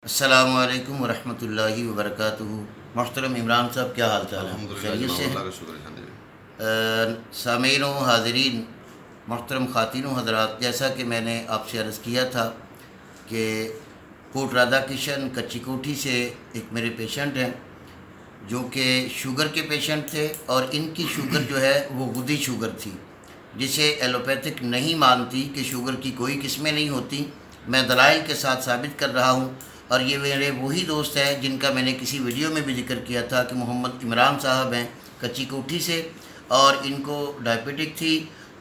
अस्सलामुअलैकुम वरहमतुल्लाहि वबरकातुहू। मोहतरम इमरान साहब, क्या हाल चाल है? खैरियत से हैं? सामीन व हाज़रीन, मोहतरम ख़ातिन व हज़रात, जैसा कि मैंने आपसे अर्ज़ किया था कि कोट राधा किशन कच्ची कोठी से एक मेरे पेशेंट हैं जो कि शुगर के पेशेंट थे, और इनकी शुगर जो है वो गुदी शुगर थी, जिसे एलोपैथिक नहीं मानती कि शुगर की कोई किस्में नहीं होती। मैं दलाइल के साथ साबित कर रहा हूँ, और ये मेरे वही दोस्त हैं जिनका मैंने किसी वीडियो में भी जिक्र किया था कि मोहम्मद इमरान साहब हैं कच्ची कोठी से, और इनको डायबिटिक थी।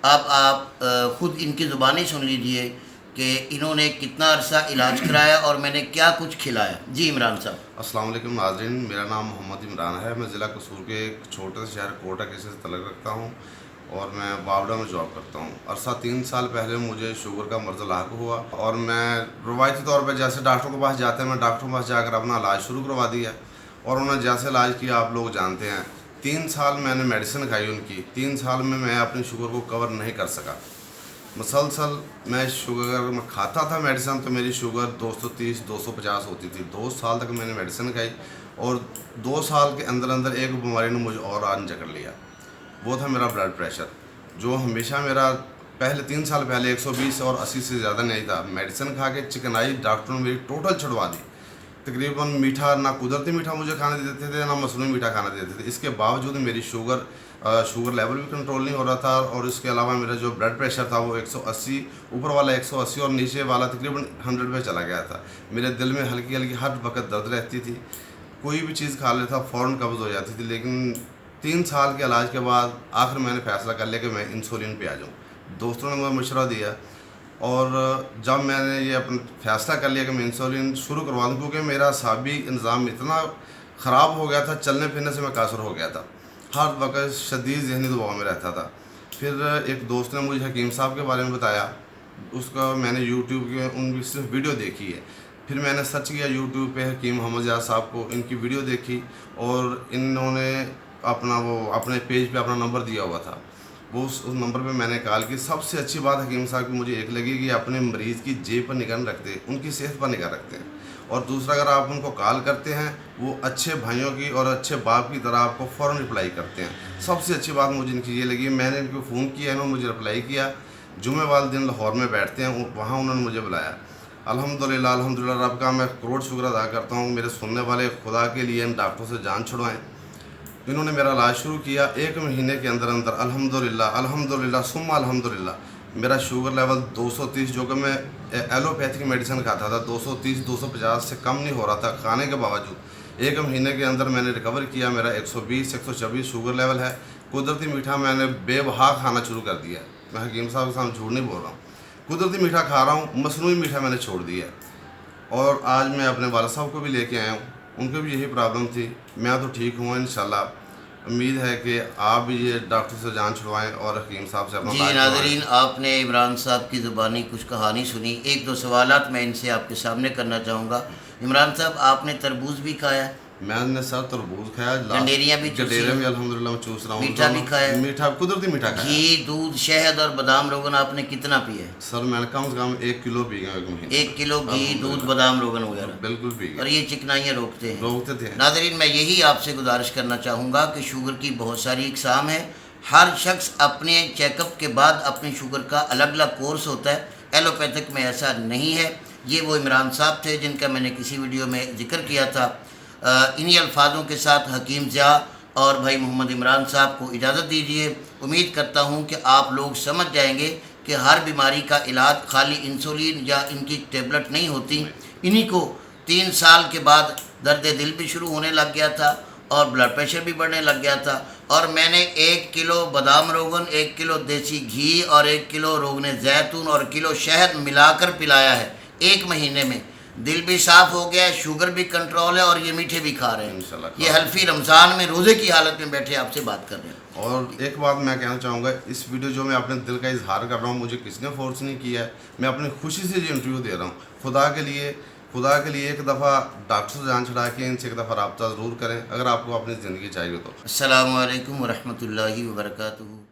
अब आप ख़ुद इनकी ज़ुबानी सुन लीजिए कि इन्होंने कितना अरसा इलाज कराया और मैंने क्या कुछ खिलाया। जी इमरान साहब। अस्सलाम वालेकुम नाज़रीन, मेरा नाम मोहम्मद इमरान है। मैं ज़िला कसूर के एक छोटे से शहर कोटा किसी से तलक रखता हूँ और मैं बावड़ा में जॉब करता हूँ। अरसा 3 साल पहले मुझे शुगर का मर्ज़ लाक हुआ और मैं रवायती तौर पर जैसे डॉक्टरों के पास जाते हैं, मैं डॉक्टरों के पास जाकर अपना इलाज शुरू करवा दिया, और उन्होंने जैसे इलाज किया आप लोग जानते हैं। 3 साल मैंने मेडिसिन खाई उनकी। 3 साल में मैं अपनी शुगर को कवर नहीं कर सका। मुसलसल मैं शुगर में खाता था मेडिसिन, तो मेरी शुगर 230 250 होती थी। 2 साल तक मैंने मेडिसिन खाई, और 2 साल के अंदर अंदर एक बीमारी ने मुझे और आन जकड़ लिया। वो था मेरा ब्लड प्रेशर, जो हमेशा मेरा पहले 3 साल पहले 120 और 80 से ज़्यादा नहीं था। मेडिसिन खा के चिकनाई डॉक्टरों ने मेरी टोटल छुड़वा दी। तकरीबन मीठा, ना कुदरती मीठा मुझे खाने देते थे, ना मसनूई मीठा खाने देते थे। इसके बावजूद मेरी शुगर लेवल भी कंट्रोल नहीं हो रहा था, और इसके अलावा मेरा जो ब्लड प्रेशर था वो 180, ऊपर वाला 180 और नीचे वाला तकरीबन 100 पे चला गया था। मेरे दिल में हल्की हल्की हर वक्त दर्द रहती थी। कोई भी चीज़ खा लेता फ़ौरन कब्ज़ हो जाती थी। लेकिन 3 साल के इलाज के बाद आखिर मैंने फ़ैसला कर लिया कि मैं इंसुलिन पे आ जाऊँ। दोस्तों ने मुझे मशवरा दिया, और जब मैंने ये अपना फ़ैसला कर लिया कि मैं इंसुलिन शुरू करवा दूँ, क्योंकि मेरा असाबी निज़ाम इतना ख़राब हो गया था, चलने फिरने से मैं कासर हो गया था, हर वक्त शदीद ज़हनी दबाव में रहता था। फिर एक दोस्त ने मुझे हकीम साहब के बारे में बताया, उसका मैंने यूट्यूब के उनकी सिर्फ वीडियो देखी है। फिर मैंने सर्च किया यूट्यूब पे हकीम मोहम्मद ज़ियाद साहब को, इनकी वीडियो देखी, और इन्होंने अपने पेज पे अपना नंबर दिया हुआ था। वो उस नंबर पे मैंने कॉल की। सबसे अच्छी बात हकीम साहब की मुझे एक लगी कि अपने मरीज़ की जेब पर निगाह रखते हैं, उनकी सेहत पर निगाह रखते हैं। और दूसरा, अगर आप उनको कॉल करते हैं, वो अच्छे भाइयों की और अच्छे बाप की तरह आपको फ़ौरन रिप्लाई करते हैं। सबसे अच्छी बात मुझे इनकी ये लगी। मैंने इनको फ़ोन किया, इन्होंने मुझे रिप्लाई किया। जुमे वाले दिन लाहौर में बैठते हैं, वहाँ उन्होंने मुझे बुलाया। अल्हम्दुलिल्लाह अल्हम्दुलिल्लाह, रब का मैं करोड़ शुक्र अदा करता हूँ। मेरे सुनने वाले खुदा के लिए इन डॉक्टरों से जान छुड़वाएँ। इन्होंने मेरा इलाज शुरू किया। 1 महीने के अंदर अंदर अल्हम्दुलिल्लाह अल्हम्दुलिल्लाह सुम्मा अल्हम्दुलिल्लाह मेरा शुगर लेवल 230, जो कि मैं एलोपैथिक मेडिसिन खाता था, 230 250 से कम नहीं हो रहा था खाने के बावजूद। 1 महीने के अंदर मैंने रिकवर किया। मेरा 120 126 शुगर लेवल है। कुदरती मीठा मैंने बेबहा खाना शुरू कर दिया। मैं हकीम साहब के सामने झूठ नहीं बोल रहा हूँ, कुदरती मीठा खा रहा हूँ। मसनूई मीठा मैंने छोड़ दिया। और आज मैं अपने वालिद साहब को भी लेके आया हूँ, उनको भी यही प्रॉब्लम थी। मैं तो ठीक हुआ इंशाल्लाह। उम्मीद है कि आप भी ये डॉक्टर से जान छुड़वाएं और हकीम साहब से अपना जी इलाज नाज़रीन, आपने इमरान साहब की ज़ुबानी कुछ कहानी सुनी। 1-2 सवालात मैं इनसे आपके सामने करना चाहूँगा। इमरान साहब, आपने तरबूज भी खाया? मैंने सर तरबूज खाया, गंडेरियाँ भी गंडेरियाँ भी अल्हम्दुलिल्लाह मैं चूस रहा हूँ। मीठा भी खाया? मीठा, कुदरती मीठा खाया। घी, दूध, शहद और बादाम रोगन आपने कितना पिए? सर मैंने कम से कम 1 किलो पी गया 1 महीने। 1 किलो घी, दूध, बादाम रोगन वगैरह बिल्कुल पी गया। और ये चिकनाइयाँ रोकते थे। नाज़रीन, मैं यही आपसे गुजारिश करना चाहूँगा कि शुगर की बहुत सारी इकसाम है। हर शख्स अपने चेकअप के बाद अपनी शुगर का अलग अलग कोर्स होता है। एलोपैथिक में ऐसा नहीं है। ये वो इमरान साहब थे जिनका मैंने किसी वीडियो में जिक्र किया था। इन्हीं अल्फाजों के साथ हकीम ज़िया और भाई मोहम्मद इमरान साहब को इजाज़त दीजिए। उम्मीद करता हूँ कि आप लोग समझ जाएंगे कि हर बीमारी का इलाज खाली इंसुलिन या इनकी टेबलेट नहीं होती। इन्हीं को 3 साल के बाद दर्द दिल भी शुरू होने लग गया था और ब्लड प्रेशर भी बढ़ने लग गया था, और मैंने 1 किलो बादाम रोगन, 1 किलो देसी घी और 1 किलो रोगने जैतून और किलो शहद मिलाकर पिलाया है। 1 महीने में दिल भी साफ़ हो गया, शुगर भी कंट्रोल है, और ये मीठे भी खा रहे हैं। ये हल्फी रमज़ान में रोज़े की हालत में बैठे आपसे बात कर रहे हैं। और एक बात मैं कहना चाहूँगा, इस वीडियो जो मैं अपने दिल का इजहार कर रहा हूँ, मुझे किसी ने फोर्स नहीं किया है। मैं अपनी खुशी से ये इंटरव्यू दे रहा हूँ। खुदा के लिए एक दफ़ा डॉक्टर से जान छुड़ा के इनसे एक दफ़ा रब्ता ज़रूर करें, अगर आपको अपनी ज़िंदगी चाहिए तो। अस्सलामु अलैकुम वरहमतुल्लाहि वबरकातुहू।